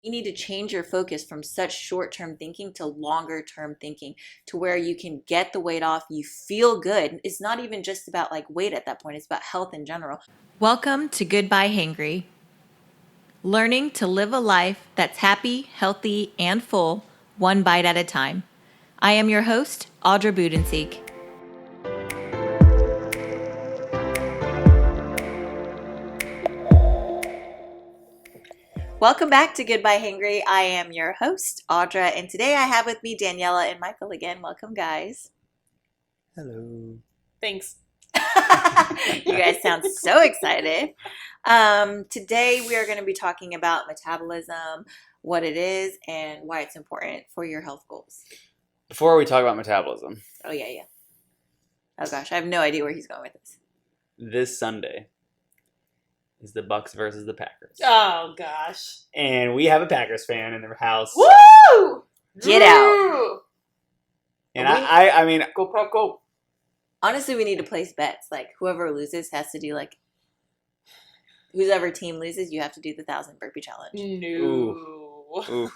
You need to change your focus from such short-term thinking to longer-term thinking to where you can get the weight off, you feel good. It's not even just about like weight at that point, it's about health in general. Welcome to Goodbye Hangry. Learning to live a life that's happy, healthy, and full, one bite at a time. I am your host, Audra Budenseek. Welcome back to Goodbye Hangry. I am your host, Audra, and today I have with me Daniela and Michael again. Welcome, guys. Hello. Thanks. You guys sound so excited. Today we are going to be talking about metabolism, what it is, and why it's important for your health goals. Before we talk about metabolism, Oh, yeah. Oh, gosh. I have no idea where he's going with this. this Sunday is the Bucks versus the Packers. Oh, gosh. And we have a Packers fan in their house. Woo! Get out. And I mean, Go, Pro, go. Honestly, we need to place bets. Like, whoever loses has to do, like, whoever team loses, you have to do the 1,000 burpee challenge. No. ooh,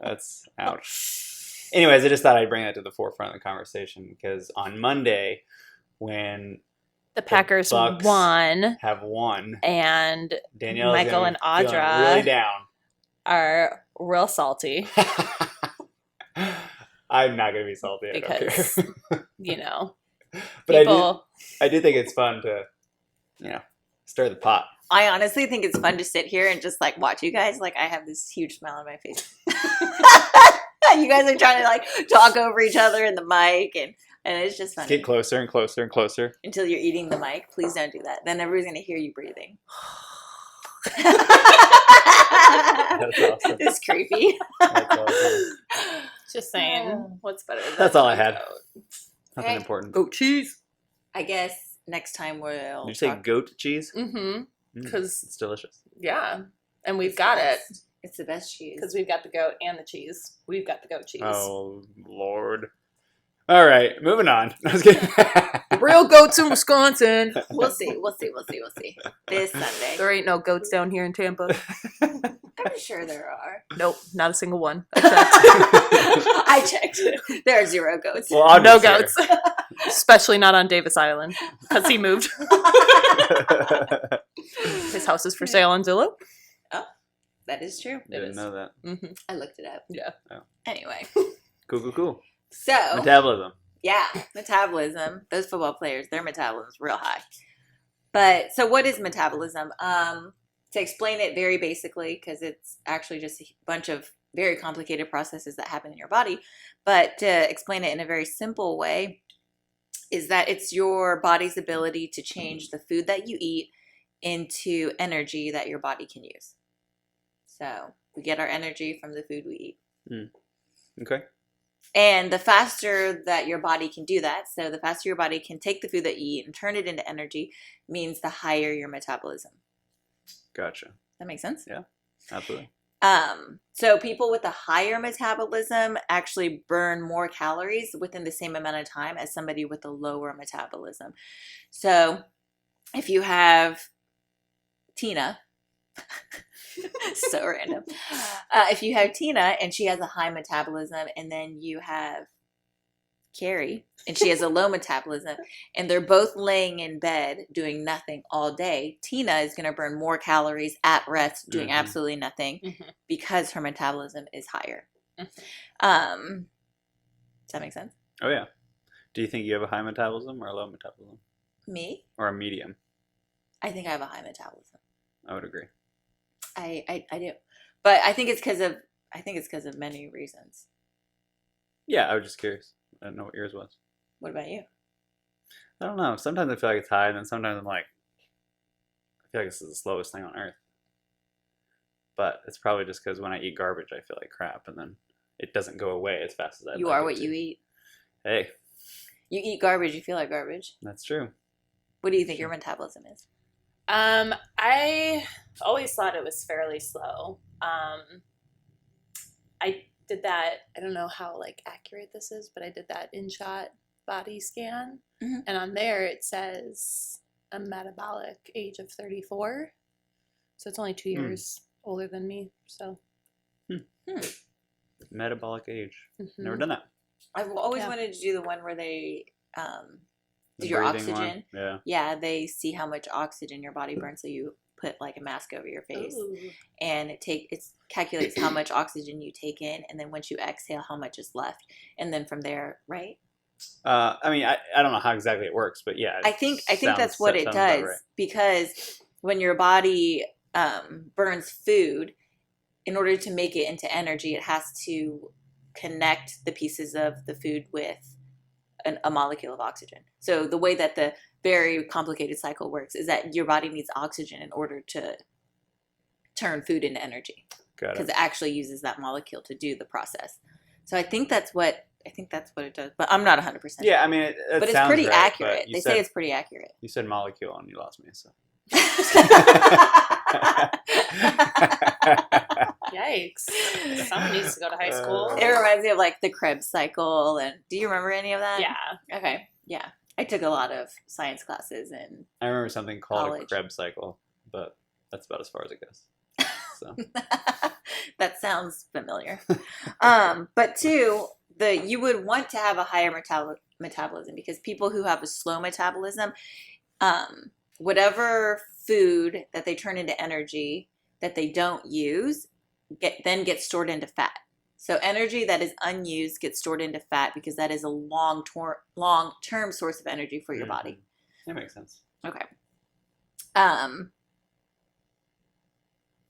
that's ouch. Anyways, I just thought I'd bring that to the forefront of the conversation because on Monday, when The Packers Bucks won, have won, and Danielle Michael and Audra really down. are real salty I'm not going to be salty. I don't because, care. you know, But people. I do think it's fun to, stir the pot. I honestly think it's fun to sit here and just, like, watch you guys. Like, I have this huge smile on my face. You guys are trying to, like, talk over each other in the mic, and it's just funny. Get closer and closer and closer. Until you're eating the mic. Please don't do that. Then everybody's going to hear you breathing. That's awesome. It's creepy. That's awesome. Just saying, what's better than That's all I had. goat? Nothing Okay. important. Goat cheese. I guess next time we'll Did you say talk. goat cheese? Mm-hmm. Mm, 'Cause- it's delicious. Yeah. And we've It's got the it. best. It's the best cheese. Because we've got the goat and the cheese. We've got the goat cheese. Oh Lord. All right, moving on. I was kidding. Real goats in Wisconsin. We'll see. This Sunday. There ain't no goats down here in Tampa. I'm sure there are. Nope, not a single one. I checked. There are 0 goats. Well, I'm No just here. goats. Especially not on Davis Island. Because he moved. His house is for sale on Zillow. That is true. Didn't know that. Mm-hmm. I looked it up. Yeah. Anyway. Cool. So, Metabolism. yeah, metabolism. Those football players, their metabolism is real high. But, so what is metabolism? To explain it very basically, because it's actually just a bunch of very complicated processes that happen in your body. But to explain it in a very simple way, is that it's your body's ability to change the food that you eat into energy that your body can use. So we get our energy from the food we eat. Okay. And the faster that your body can do that, so the faster your body can take the food that you eat and turn it into energy, means the higher your metabolism. Gotcha. That makes sense? Yeah. Absolutely. So people with a higher metabolism actually burn more calories within the same amount of time as somebody with a lower metabolism. So if you have Tina, so random. If you have Tina and she has a high metabolism, and then you have Carrie and she has a low metabolism, and they're both laying in bed doing nothing all day, Tina is going to burn more calories at rest doing absolutely nothing because her metabolism is higher. Does that make sense? Oh yeah. Do you think you have a high metabolism or a low metabolism? Me? Or a medium? I think I have a high metabolism. I would agree. I do, but I think it's because of many reasons. Yeah, I was just curious. I don't know what yours was. What about you? I don't know. Sometimes I feel like it's high, and then sometimes I'm like, I feel like this is the slowest thing on earth. But it's probably just because when I eat garbage, I feel like crap, and then it doesn't go away as fast as I'd You like are it what to. you eat. Hey, You eat garbage, you feel like garbage. that's true. What do you think your metabolism is? I always thought it was fairly slow. I did that. I don't know how accurate this is, but I did that in-shot body scan, and on there it says a metabolic age of 34. So it's only 2 years older than me. So Metabolic age. Mm-hmm. Never done that. I've always Yeah. wanted to do the one where they The do your breathing oxygen. one. Yeah. Yeah, they see how much oxygen your body burns, so you put like a mask over your face, Ooh. and it calculates how much oxygen you take in, and then once you exhale, how much is left, and then from there, right? I mean, I don't know how exactly it works, but yeah. I think that's what it sounds about does right. because when your body burns food, in order to make it into energy, it has to connect the pieces of the food with a molecule of oxygen. So the way that the very complicated cycle works is that your body needs oxygen in order to turn food into energy, Got because it. it actually uses that molecule to do the process. So I think that's what it does, but I'm not 100%. Yeah, I mean, it but it's sounds pretty right, accurate. but They say it's pretty accurate. You said molecule and you lost me, so. Yikes. Someone needs to go to high school. It reminds me of like the Krebs cycle, and do you remember any of that? Yeah. Okay. Yeah. I took a lot of science classes and I remember something called College. a Krebs cycle, but that's about as far as it goes. So. that sounds familiar. But two, you would want to have a higher metabolism because people who have a slow metabolism, whatever food that they turn into energy that they don't use then gets stored into fat. So energy that is unused gets stored into fat because that is a long-term source of energy for your body. That makes sense. Okay.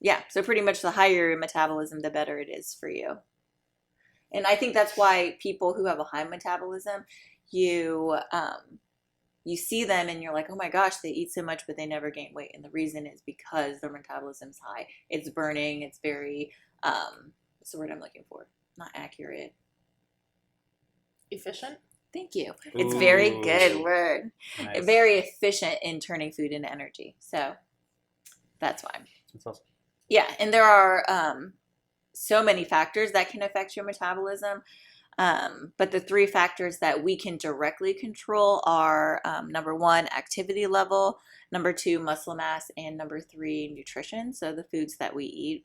Yeah, so pretty much the higher your metabolism, the better it is for you. And I think that's why people who have a high metabolism, you see them and you're like, oh my gosh, they eat so much, but they never gain weight. And the reason is because their metabolism's high. It's burning. It's very, what's the word I'm looking for? Not accurate. Efficient? Thank you. It's very good word. Nice. Very efficient in turning food into energy. So that's why. That's awesome. Yeah, and there are so many factors that can affect your metabolism. But the three factors that we can directly control are number one, activity level, number two, muscle mass, and number three, nutrition. So the foods that we eat.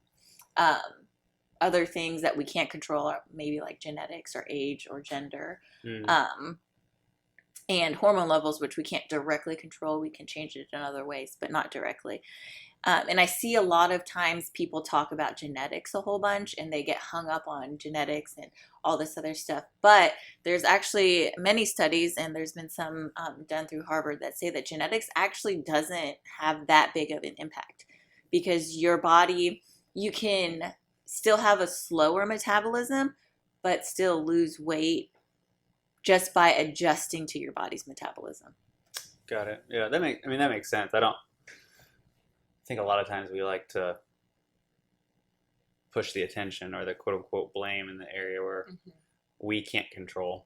Other things that we can't control are maybe like genetics or age or gender. And hormone levels, which we can't directly control. We can change it in other ways, but not directly. And I see a lot of times people talk about genetics a whole bunch and they get hung up on genetics and all this other stuff. But there's actually many studies, and there's been some done through Harvard, that say that genetics actually doesn't have that big of an impact because your body, you can still have a slower metabolism, but still lose weight just by adjusting to your body's metabolism. Got it. Yeah, that makes sense. I think a lot of times we like to push the attention or the quote unquote blame in the area where we can't control.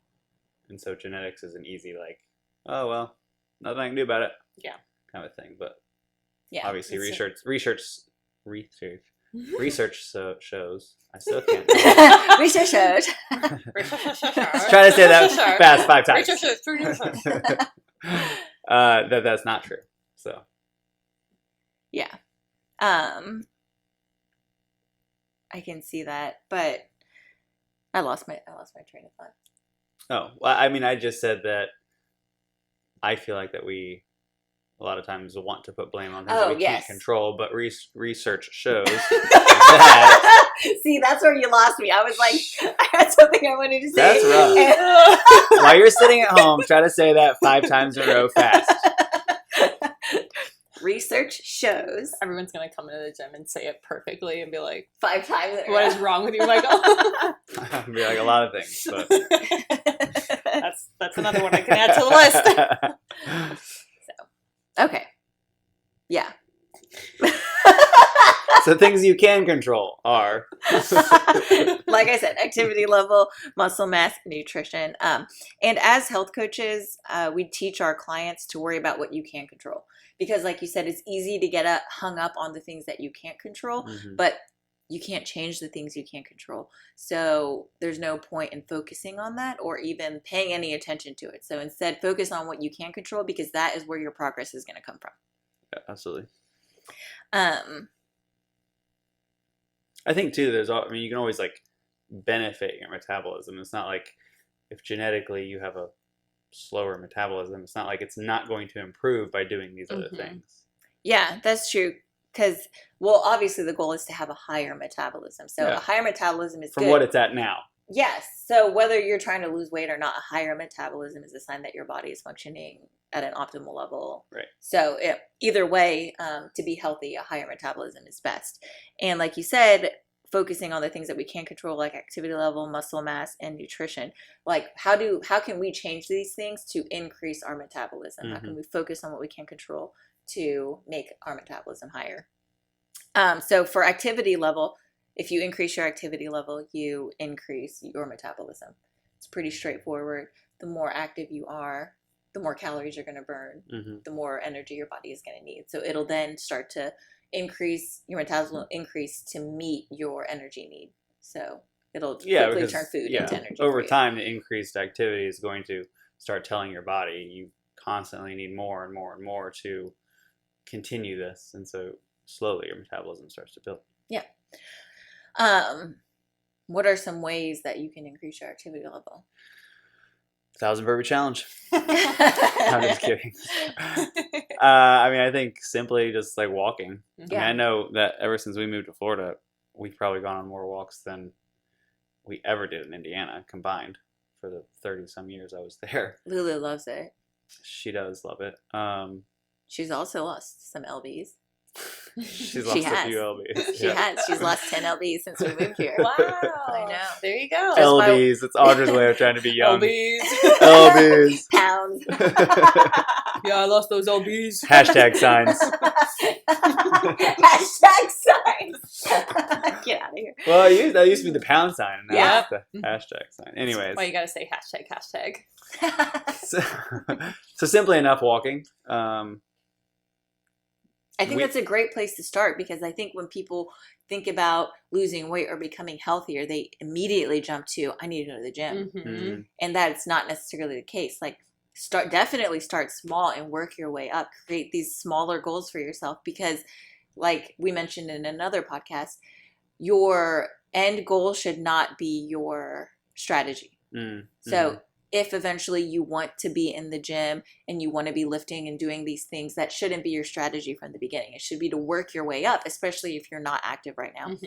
And so genetics is an easy like, oh well, nothing I can do about it. Yeah. Kind of thing. But yeah, obviously research shows. I still can't. Research shows. Try to say that fast 5 times. That's not true. So. Yeah. I can see that, but I lost my train of thought. Oh, well, I mean, I just said that I feel like that we a lot of times want to put blame on things that we can't control, but research shows that... See, that's where you lost me. I was like, I had something I wanted to say. That's rough. While you're sitting at home, try to say that 5 times in a row fast. Research shows. Everyone's going to come into the gym and say it perfectly and be like, 5 times in a row. What is wrong with you, Michael? Be like a lot of things, but... That's another one I can add to the list. Okay. Yeah. So things you can control are... like I said, activity level, muscle mass, nutrition. And as health coaches, we teach our clients to worry about what you can control. Because like you said, it's easy to get hung up on the things that you can't control, but you can't change the things you can't control. So there's no point in focusing on that or even paying any attention to it. So instead, focus on what you can control because that is where your progress is going to come from. Yeah, absolutely. I think too. You can always like benefit your metabolism. It's not like if genetically you have a slower metabolism, it's not like it's not going to improve by doing these other things. Yeah, that's true. Because, well, obviously the goal is to have a higher metabolism. So a higher metabolism is from good. what it's at now. Yes. So whether you're trying to lose weight or not, a higher metabolism is a sign that your body is functioning at an optimal level. Right. So either way, to be healthy, a higher metabolism is best. And like you said, focusing on the things that we can control, like activity level, muscle mass, and nutrition. Like how can we change these things to increase our metabolism? How can we focus on what we can control to make our metabolism higher? So for activity level, if you increase your activity level, you increase your metabolism. It's pretty straightforward. The more active you are, the more calories you're going to burn, the more energy your body is going to need. So it'll then start to increase, your metabolism will increase to meet your energy need. So it'll quickly turn food into energy. Over time, the increased activity is going to start telling your body you constantly need more and more and more to continue this. And so slowly your metabolism starts to build. Yeah. What are some ways that you can increase your activity level? 1,000 burpee challenge. I'm just kidding. I think simply just like walking. Yeah. I know that ever since we moved to Florida, we've probably gone on more walks than we ever did in Indiana combined for the 30 some years I was there. Lulu loves it. She does love it. She's also lost some lbs. She's lost a few lbs. She has. She's lost 10 lbs since we moved here. Wow. I know. There you go. lbs. It's Audra's way of trying to be young. lbs. Pounds. Yeah, I lost those lbs. Hashtag signs. Hashtag signs. Get out of here. Well, that used to be the pound sign. And now it's the hashtag sign. Anyways. Well, you got to say hashtag. So simply enough walking. I think that's a great place to start, because I think when people think about losing weight or becoming healthier, they immediately jump to, I need to go to the gym. And that's not necessarily the case. Like, definitely start small and work your way up. Create these smaller goals for yourself, because like we mentioned in another podcast, your end goal should not be your strategy. So if eventually you want to be in the gym and you want to be lifting and doing these things, that shouldn't be your strategy from the beginning. It should be to work your way up, especially if you're not active right now.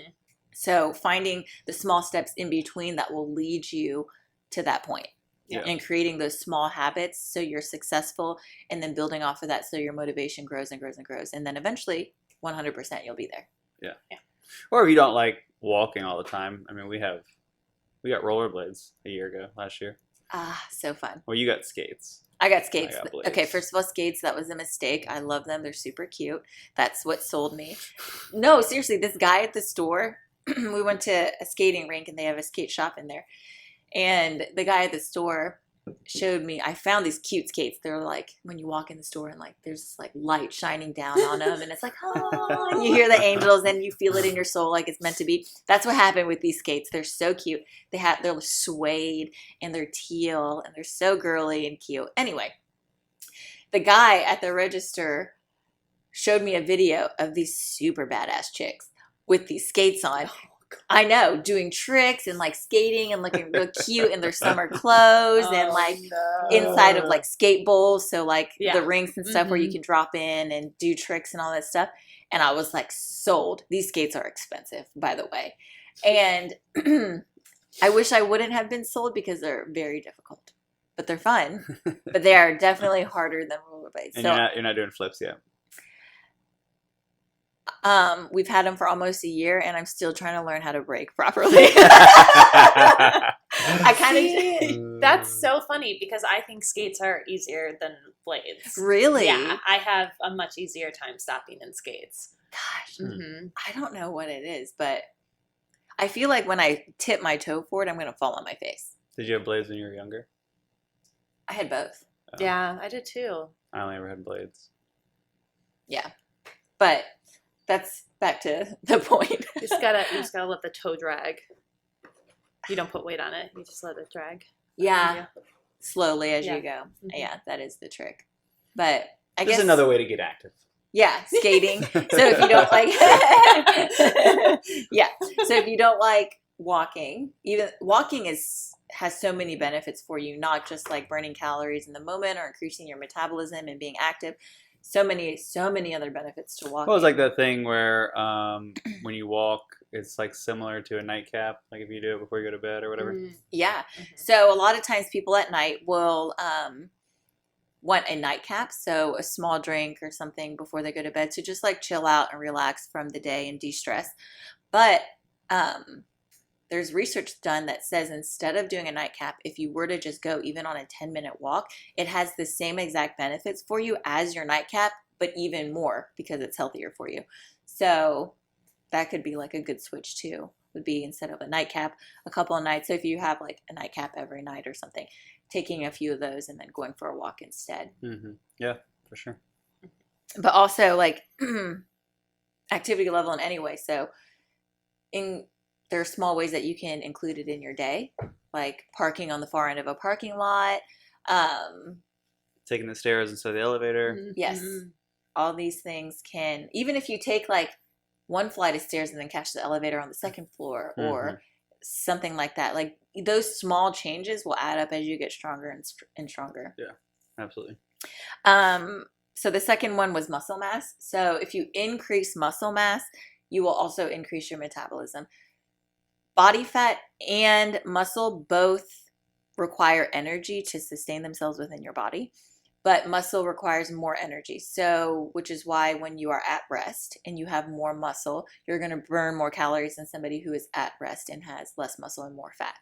So finding the small steps in between that will lead you to that point. And creating those small habits so you're successful, and then building off of that so your motivation grows and grows and grows. And then eventually, 100% you'll be there. Yeah. Or if you don't like walking all the time, we got rollerblades last year. Ah, so fun. Well, you got skates. I got skates. I got okay, first of all, skates, that was a mistake. I love them. They're super cute. That's what sold me. No, seriously, this guy at the store, we went to a skating rink and they have a skate shop in there. And the guy at the store showed me, I found these cute skates. They're like, when you walk in the store and like there's this like light shining down on them and it's like, oh, and you hear the angels and you feel it in your soul like it's meant to be. That's what happened with these skates. They're so cute. They're suede and they're teal and they're so girly and cute. Anyway, the guy at the register showed me a video of these super badass chicks with these skates on. I know, doing tricks and like skating and looking real cute in their summer clothes and like inside of like skate bowls. So like the rinks and stuff where you can drop in and do tricks and all that stuff. And I was like sold. These skates are expensive, by the way. And I wish I wouldn't have been sold because they're very difficult, but they're fun. But they are definitely harder than rollerblades. And you're not doing flips yet. We've had them for almost a year and I'm still trying to learn how to brake properly. I kind of. That's so funny because I think skates are easier than blades. Really? Yeah, I have a much easier time stopping in skates. Gosh, I don't know what it is, but I feel like when I tip my toe forward, I'm going to fall on my face. Did you have blades when you were younger? I had both. Oh. Yeah, I did too. I only ever had blades. Yeah, but that's back to the point. You just gotta let the toe drag. You don't put weight on it. You just let it drag. Yeah. Slowly as you go. Yeah, that is the trick. But I guess another way to get active. Yeah, skating. So if you don't like, yeah. So if you don't like walking, even walking has so many benefits for you, not just like burning calories in the moment or increasing your metabolism and being active. So many other benefits to walking. Well, it's like that thing where when you walk, it's like similar to a nightcap, like if you do it before you go to bed or whatever. Yeah. So a lot of times people at night will want a nightcap, so a small drink or something before they go to bed to just like chill out and relax from the day and de-stress. But there's research done that says instead of doing a nightcap, if you were to just go even on a 10-minute walk, it has the same exact benefits for you as your nightcap, but even more because it's healthier for you. So that could be like a good switch too, would be instead of a nightcap, a couple of nights. So if you have like a nightcap every night or something, taking a few of those and then going for a walk instead. Yeah, for sure. But also like activity level in any way. So there are small ways that you can include it in your day, like parking on the far end of a parking lot. Taking the stairs instead of the elevator. Yes. All these things can, even if you take like one flight of stairs and then catch the elevator on the second floor or something like that, like those small changes will add up as you get stronger and stronger. Yeah, absolutely. So the second one was muscle mass. So if you increase muscle mass, you will also increase your metabolism. Body fat and muscle both require energy to sustain themselves within your body, but muscle requires more energy. So, which is why when you are at rest and you have more muscle, you're going to burn more calories than somebody who is at rest and has less muscle and more fat.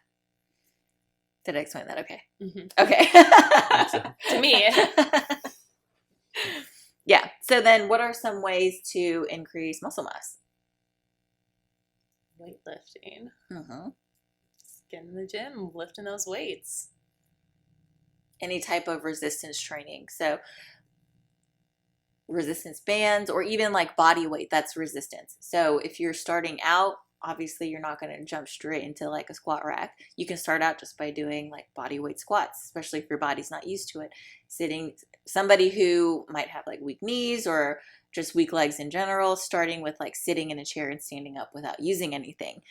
Did I explain that okay? Okay. To me. Yeah. So then what are some ways to increase muscle mass? Weightlifting. Just get in the gym, lifting those weights. Any type of resistance training. So resistance bands or even like body weight, that's resistance. So if you're starting out, obviously you're not going to jump straight into like a squat rack. You can start out just by doing like body weight squats, especially if your body's not used to it. Somebody who might have like weak knees or just weak legs in general, starting with like sitting in a chair and standing up without using anything.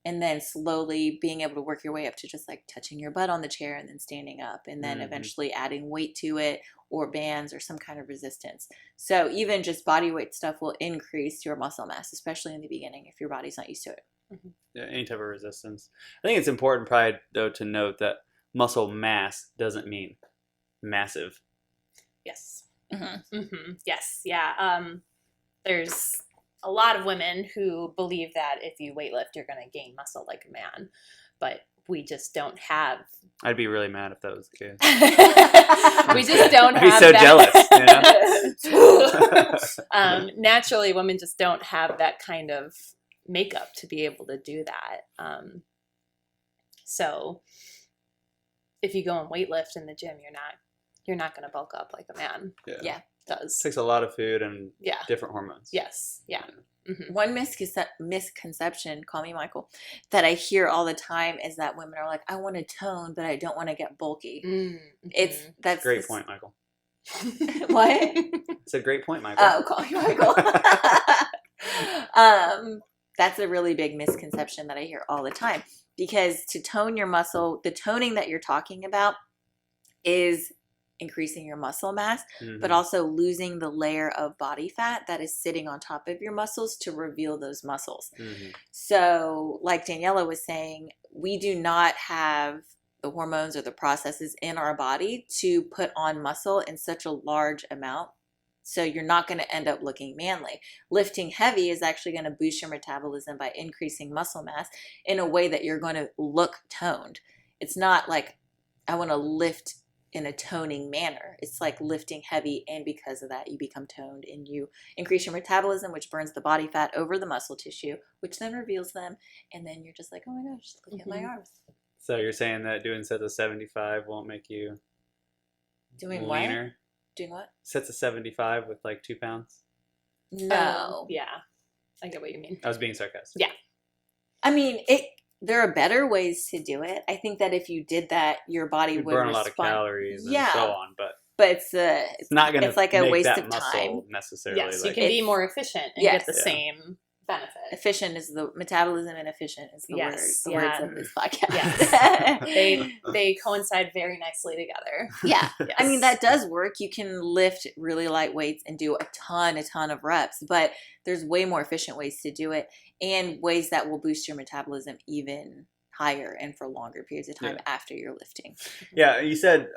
And then slowly being able to work your way up to just like touching your butt on the chair and then standing up and then eventually adding weight to it or bands or some kind of resistance. So even just body weight stuff will increase your muscle mass, especially in the beginning if your body's not used to it. Yeah, any type of resistance. I think it's important, probably, though, to note that muscle mass doesn't mean massive. Yes. Yes. Yeah. There's a lot of women who believe that if you weightlift, you're going to gain muscle like a man, but we just don't have. I'd be really mad if that was the case. We just don't I'd have. be so that. jealous. Naturally, women just don't have that kind of makeup to be able to do that. So, if you go and weightlift in the gym, you're not going to bulk up like a man. Yeah. Does. It takes a lot of food and different hormones. Yes. Yeah. One misconception, call me Michael, that I hear all the time is that women are like, I want to tone, but I don't want to get bulky. That's a great point, Michael. What? It's a great point, Michael. Oh, call me Michael. That's a really big misconception that I hear all the time, because to tone your muscle, the toning that you're talking about is increasing your muscle mass, but also losing the layer of body fat that is sitting on top of your muscles to reveal those muscles. So like Daniela was saying, we do not have the hormones or the processes in our body to put on muscle in such a large amount. So you're not going to end up looking manly. Lifting heavy is actually going to boost your metabolism by increasing muscle mass in a way that you're going to look toned. It's not like I want to lift in a toning manner. It's like lifting heavy, and because of that you become toned and you increase your metabolism, which burns the body fat over the muscle tissue, which then reveals them, and then you're just like, oh my gosh, look at my arms. So you're saying that doing sets of 75 won't make you doing leaner? What? Doing what? Sets of 75 with like 2 pounds? No. Yeah. I get what you mean. I was being sarcastic. Yeah. I mean, there are better ways to do it. I think that if you did that, your body would burn respond. A lot of calories and so on, but but It's not going to it's like a make waste that of muscle time. necessarily. Yes, you like, can be more efficient and Yes. get the Yeah. same benefit. Efficient is the metabolism, and efficient is the Yes, the yeah. words of this podcast. Yes. They coincide very nicely together. Yeah. Yes. I mean, that does work. You can lift really light weights and do a ton of reps, but there's way more efficient ways to do it and ways that will boost your metabolism even higher and for longer periods of time after you're lifting. Yeah, you said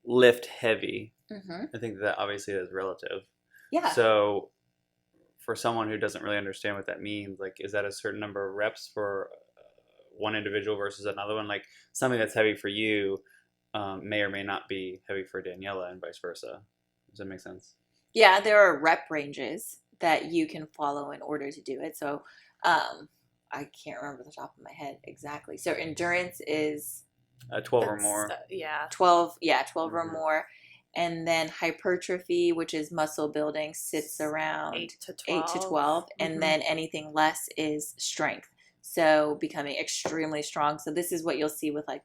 lift heavy. Mm-hmm. I think that obviously is relative. Yeah. So for someone who doesn't really understand what that means, like, is that a certain number of reps for one individual versus another one? Like, something that's heavy for you may or may not be heavy for Daniela and vice versa. Does that make sense? Yeah, there are rep ranges that you can follow in order to do it. So I can't remember the top of my head exactly. So endurance is 12 or more. 12 Mm-hmm. or more. And then hypertrophy, which is muscle building, sits around 8 to 12. And then anything less is strength. So becoming extremely strong. So this is what you'll see with like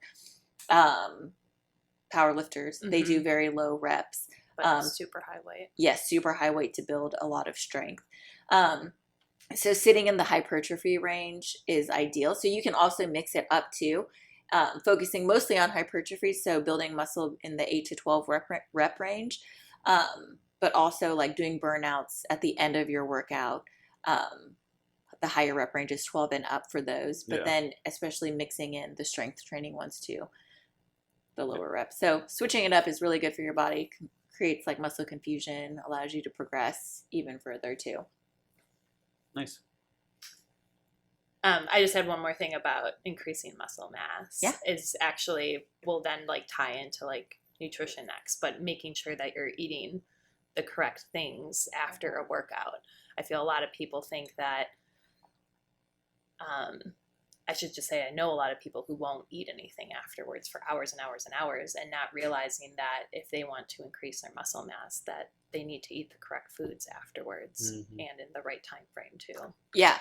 power lifters. They do very low reps. But super high weight. Yes, super high weight to build a lot of strength. So sitting in the hypertrophy range is ideal. So you can also mix it up too. Focusing mostly on hypertrophy, so building muscle in the 8 to 12 rep range, but also like doing burnouts at the end of your workout. The higher rep range is 12 and up for those, but then especially mixing in the strength training ones too, the lower reps. So switching it up is really good for your body, creates like muscle confusion, allows you to progress even further too. Nice. I just had one more thing about increasing muscle mass. Yeah. Is actually will then like tie into like nutrition next, but making sure that you're eating the correct things after a workout. I feel a lot of people think that, I should just say I know a lot of people who won't eat anything afterwards for hours and hours and hours, and not realizing that if they want to increase their muscle mass, that they need to eat the correct foods afterwards and in the right time frame too. Yeah.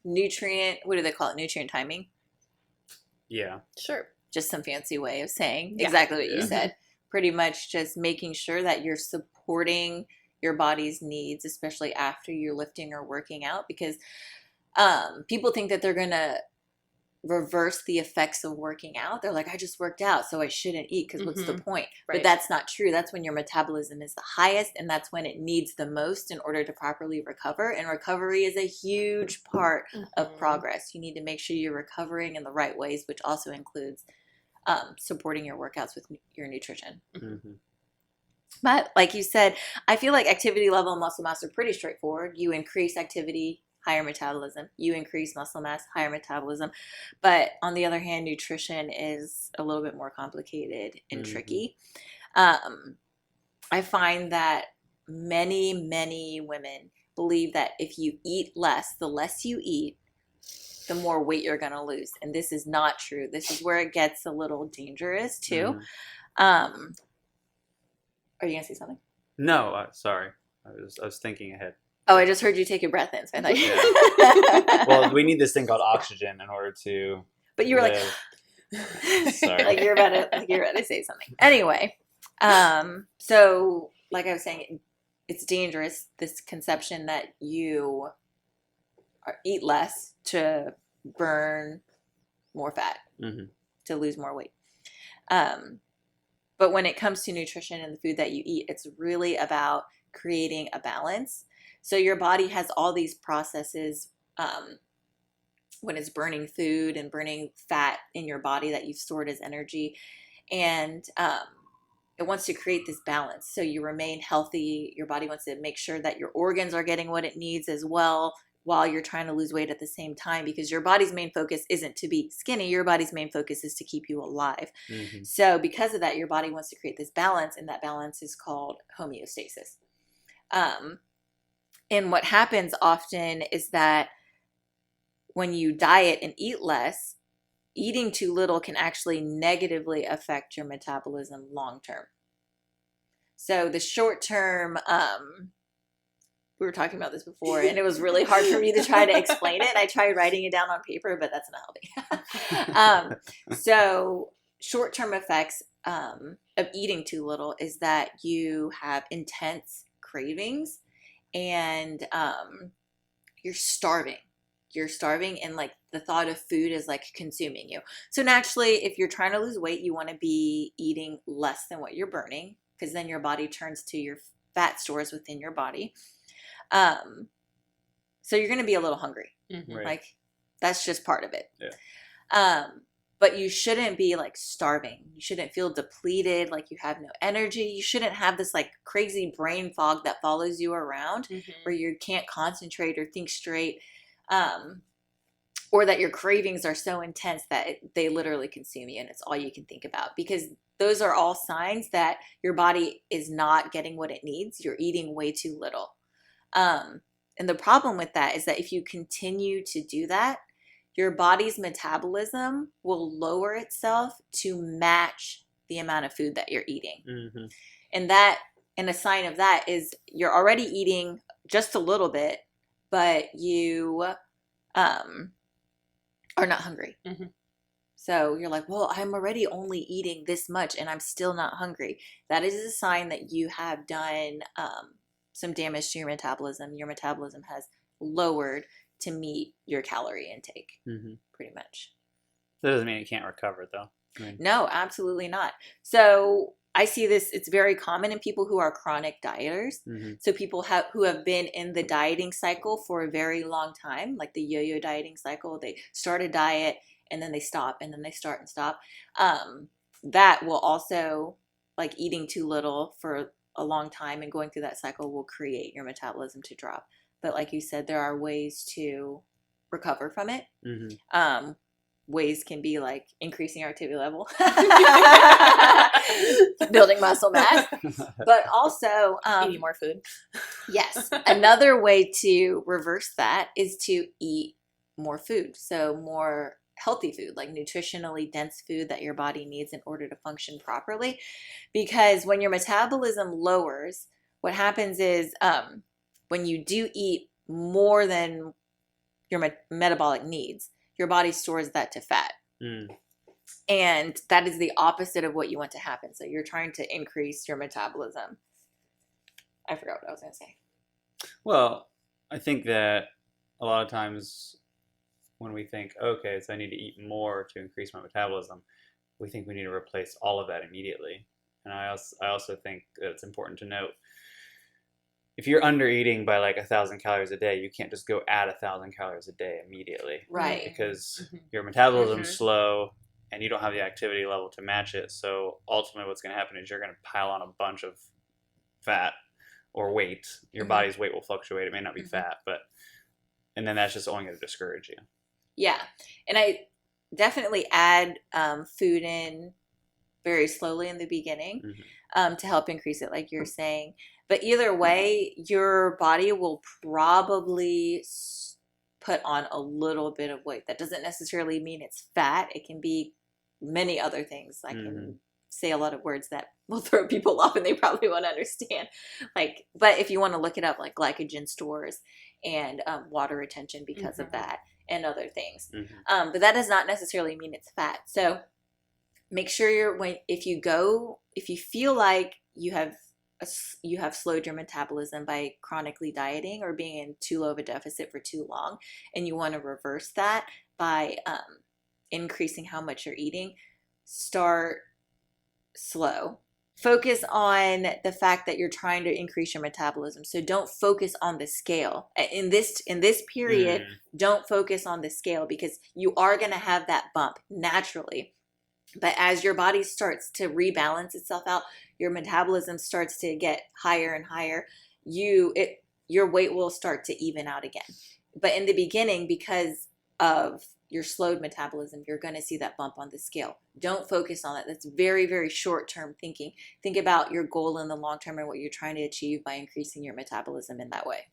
Nutrient, what do they call it? Nutrient timing? Yeah. Sure. Just some fancy way of saying exactly what you said. Pretty much just making sure that you're supporting your body's needs, especially after you're lifting or working out, because people think that they're going to reverse the effects of working out. They're like, I just worked out, so I shouldn't eat because what's the point? Right. But that's not true. That's when your metabolism is the highest, and that's when it needs the most in order to properly recover. And recovery is a huge part of progress. You need to make sure you're recovering in the right ways, which also includes supporting your workouts with your nutrition. But like you said, I feel like activity level and muscle mass are pretty straightforward. You increase activity, higher metabolism. You increase muscle mass, higher metabolism. But on the other hand, nutrition is a little bit more complicated and tricky. I find that many women believe that if you eat less, the less you eat, the more weight you're going to lose. And this is not true. This is where it gets a little dangerous too. Are you going to say something? No, sorry. I was thinking ahead. Oh, I just heard you take a breath in. So I thought Well, we need this thing called oxygen in order to. But you were live. Sorry. like you're about to say something. Anyway, so like I was saying, it's dangerous, this conception that you eat less to burn more fat, to lose more weight. But when it comes to nutrition and the food that you eat, it's really about creating a balance. So your body has all these processes when it's burning food and burning fat in your body that you've stored as energy. And it wants to create this balance so you remain healthy. Your body wants to make sure that your organs are getting what it needs as well while you're trying to lose weight at the same time, because your body's main focus isn't to be skinny. Your body's main focus is to keep you alive. So because of that, your body wants to create this balance, and that balance is called homeostasis. And what happens often is that when you diet and eat less, eating too little can actually negatively affect your metabolism long term. So the short term, we were talking about this before, and it was really hard for me to try to explain it. I tried writing it down on paper, but that's not helping. So short term effects of eating too little is that you have intense cravings and you're starving. You're starving, and like the thought of food is like consuming you. So naturally, if you're trying to lose weight, you want to be eating less than what you're burning, because then your body turns to your fat stores within your body. So you're going to be a little hungry. Mhm. Right. Like that's just part of it. Yeah. But you shouldn't be like starving. You shouldn't feel depleted, like you have no energy. You shouldn't have this like crazy brain fog that follows you around Mhm. where you can't concentrate or think straight. Or that your cravings are so intense that they literally consume you and it's all you can think about, because those are all signs that your body is not getting what it needs. You're eating way too little. And the problem with that is that if you continue to do that, your body's metabolism will lower itself to match the amount of food that you're eating. Mm-hmm. And a sign of that is you're already eating just a little bit, but you are not hungry. Mm-hmm. So you're like, well, I'm already only eating this much and I'm still not hungry. That is a sign that you have done some damage to your metabolism. Your metabolism has lowered to meet your calorie intake, Mm-hmm. pretty much. That doesn't mean you can't recover, though. I mean, No, absolutely not. So I see this, it's very common in people who are chronic dieters. mm-hmm. So people who have been in the dieting cycle for a very long time, like the yo-yo dieting cycle. They start a diet and then they stop and then they start and stop. That will also, like eating too little for a long time and going through that cycle will create your metabolism to drop. But like you said, there are ways to recover from it. Mm-hmm. Ways can be like increasing your activity level, building muscle mass, but also Eating more food. yes, another way to reverse that is to eat more food. So more healthy food, like nutritionally dense food that your body needs in order to function properly. Because when your metabolism lowers, what happens is when you do eat more than your metabolic needs, your body stores that to fat. Mm. And that is the opposite of what you want to happen. So you're trying to increase your metabolism. I forgot what I was going to say. Well, I think that a lot of times when we think, okay, so I need to eat more to increase my metabolism, we think we need to replace all of that immediately. And I also think that it's important to note, if you're under eating by like 1,000 calories a day, you can't just go add 1,000 calories a day immediately. Right. Because Mhm. your metabolism's Mhm. slow and you don't have the activity level to match it. So ultimately what's going to happen is you're going to pile on a bunch of fat or weight. Your Mhm. body's weight will fluctuate. It may not be Mhm. fat, and then that's just only going to discourage you. Yeah. And I definitely add food in very slowly in the beginning Mm-hmm. to help increase it, like you're saying. But either way, your body will probably put on a little bit of weight. That doesn't necessarily mean it's fat. It can be many other things. I can say a lot of words that will throw people off and they probably won't understand. Like, but if you want to look it up, like glycogen stores and water retention because of that and other things. Mm-hmm. But that does not necessarily mean it's fat. So make sure if you feel like you have slowed your metabolism by chronically dieting or being in too low of a deficit for too long, and you want to reverse that by increasing how much you're eating, start slow. Focus on the fact that you're trying to increase your metabolism. So don't focus on the scale. In this period, don't focus on the scale, because you are going to have that bump naturally. But as your body starts to rebalance itself out, your metabolism starts to get higher and higher, your weight will start to even out again. But in the beginning, because of your slowed metabolism, you're going to see that bump on the scale. Don't focus on that. That's very, very short-term thinking. Think about your goal in the long term and what you're trying to achieve by increasing your metabolism in that way.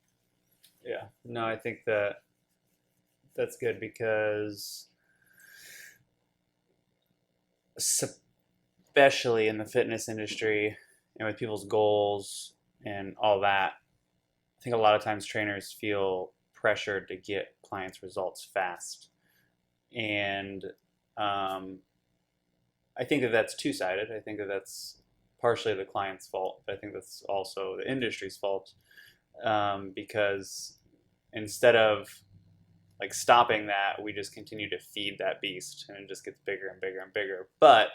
Yeah. No, I think that's good, because especially in the fitness industry and with people's goals and all that, I think a lot of times trainers feel pressured to get clients' results fast. And I think that that's two-sided. I think that that's partially the client's fault, but I think that's also the industry's fault, because instead of like stopping that, we just continue to feed that beast, and it just gets bigger and bigger and bigger. But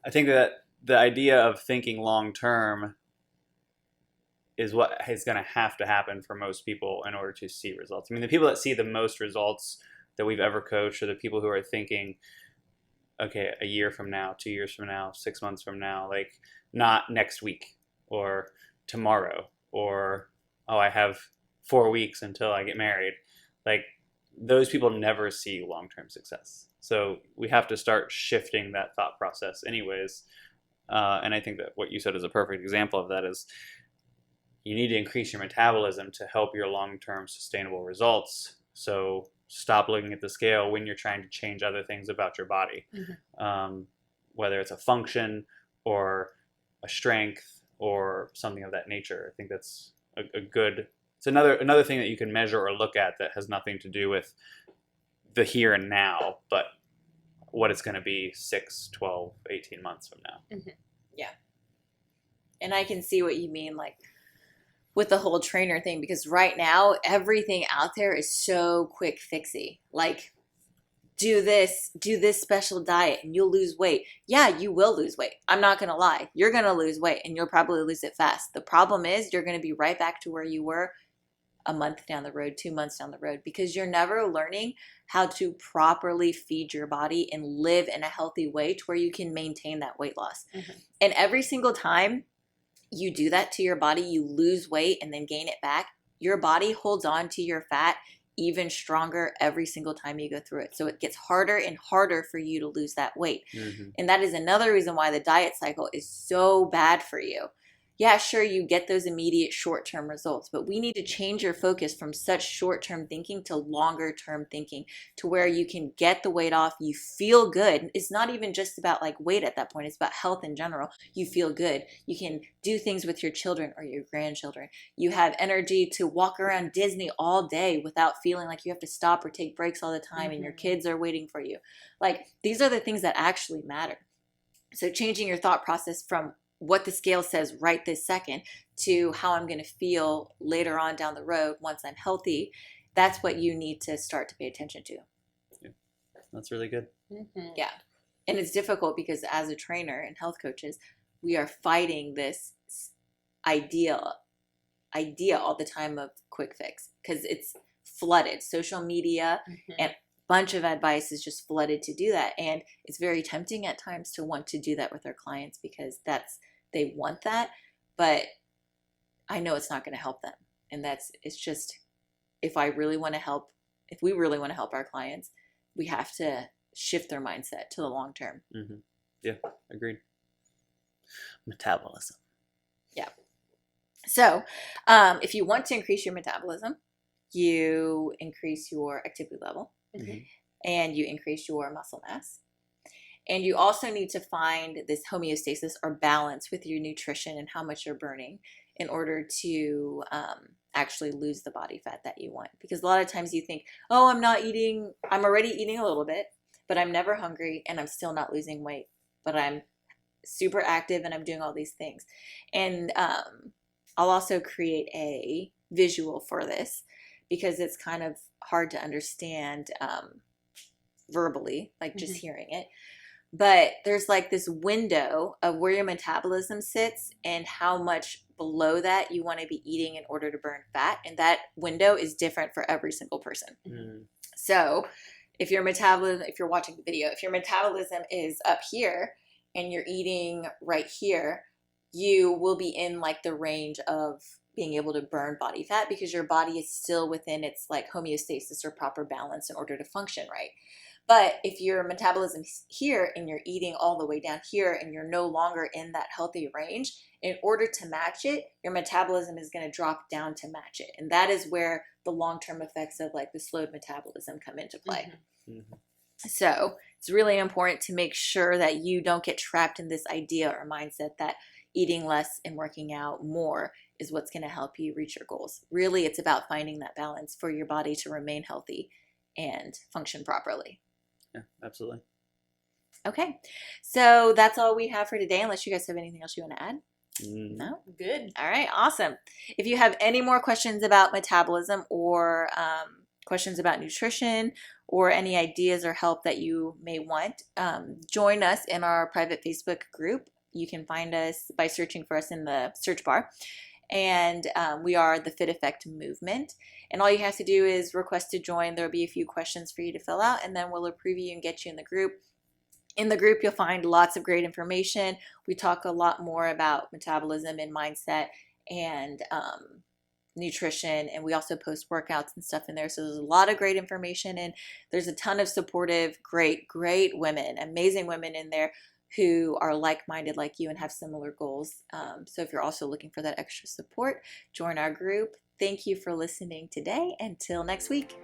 I think that the idea of thinking long term is what is going to have to happen for most people in order to see results. I mean, the people that see the most results that we've ever coached are the people who are thinking, okay, a year from now, 2 years from now, 6 months from now, like not next week or tomorrow or, oh, I have 4 weeks until I get married. Like those people never see long-term success. So we have to start shifting that thought process anyways. And I think that what you said is a perfect example of that is you need to increase your metabolism to help your long-term sustainable results. So stop looking at the scale when you're trying to change other things about your body, whether it's a function or a strength or something of that nature. I think that's a good, it's another thing that you can measure or look at that has nothing to do with the here and now, but what it's going to be 6, 12, 18 months from now. Yeah. And I can see what you mean, like with the whole trainer thing, because right now everything out there is so quick fixy. Like, do this special diet and you'll lose weight. Yeah, you will lose weight. I'm not going to lie. You're going to lose weight and you'll probably lose it fast. The problem is you're going to be right back to where you were a month down the road, 2 months down the road, because you're never learning how to properly feed your body and live in a healthy way to where you can maintain that weight loss. And every single time you do that to your body, you lose weight and then gain it back, your body holds on to your fat even stronger every single time you go through it. So it gets harder and harder for you to lose that weight. And that is another reason why the diet cycle is so bad for you. Yeah, sure, you get those immediate short-term results, but we need to change your focus from such short-term thinking to longer-term thinking, to where you can get the weight off, you feel good. It's not even just about like weight at that point, it's about health in general. You feel good. You can do things with your children or your grandchildren. You have energy to walk around Disney all day without feeling like you have to stop or take breaks all the time and your kids are waiting for you. Like, these are the things that actually matter. So changing your thought process from what the scale says right this second to how I'm going to feel later on down the road once I'm healthy, that's what you need to start to pay attention to. Yeah, that's really good. Yeah. And it's difficult because as a trainer and health coaches, we are fighting this idea all the time of quick fix because it's flooded. Social media and bunch of advice is just flooded to do that, and it's very tempting at times to want to do that with our clients because they want that, but I know it's not going to help them. And it's just, if we really want to help our clients, we have to shift their mindset to the long term. Yeah, agreed. Metabolism. Yeah. So if you want to increase your metabolism, you increase your activity level. And you increase your muscle mass. And you also need to find this homeostasis or balance with your nutrition and how much you're burning in order to actually lose the body fat that you want. Because a lot of times you think, oh, I'm already eating a little bit, but I'm never hungry and I'm still not losing weight, but I'm super active and I'm doing all these things. And I'll also create a visual for this because it's kind of hard to understand verbally, like just hearing it. But there's like this window of where your metabolism sits and how much below that you want to be eating in order to burn fat. And that window is different for every single person. So if you're watching the video, if your metabolism is up here and you're eating right here, you will be in like the range of being able to burn body fat because your body is still within its like homeostasis or proper balance in order to function right. But if your metabolism is here and you're eating all the way down here and you're no longer in that healthy range, in order to match it, your metabolism is going to drop down to match it. And that is where the long-term effects of like the slowed metabolism come into play. So it's really important to make sure that you don't get trapped in this idea or mindset that eating less and working out more is what's going to help you reach your goals. Really, it's about finding that balance for your body to remain healthy and function properly. Yeah, absolutely. Okay, so that's all we have for today, unless you guys have anything else you want to add. No? Good. All right, awesome. If you have any more questions about metabolism or questions about nutrition or any ideas or help that you may want, join us in our private Facebook group. You can find us by searching for us in the search bar. And we are the Fit Effect Movement. And all you have to do is request to join. There'll be a few questions for you to fill out, and then we'll approve you and get you in the group. In the group, you'll find lots of great information. We talk a lot more about metabolism and mindset and nutrition, and we also post workouts and stuff in there. So there's a lot of great information, and there's a ton of supportive, great women, amazing women in there who are like-minded like you and have similar goals. So if you're also looking for that extra support, join our group. Thank you for listening today. Until next week.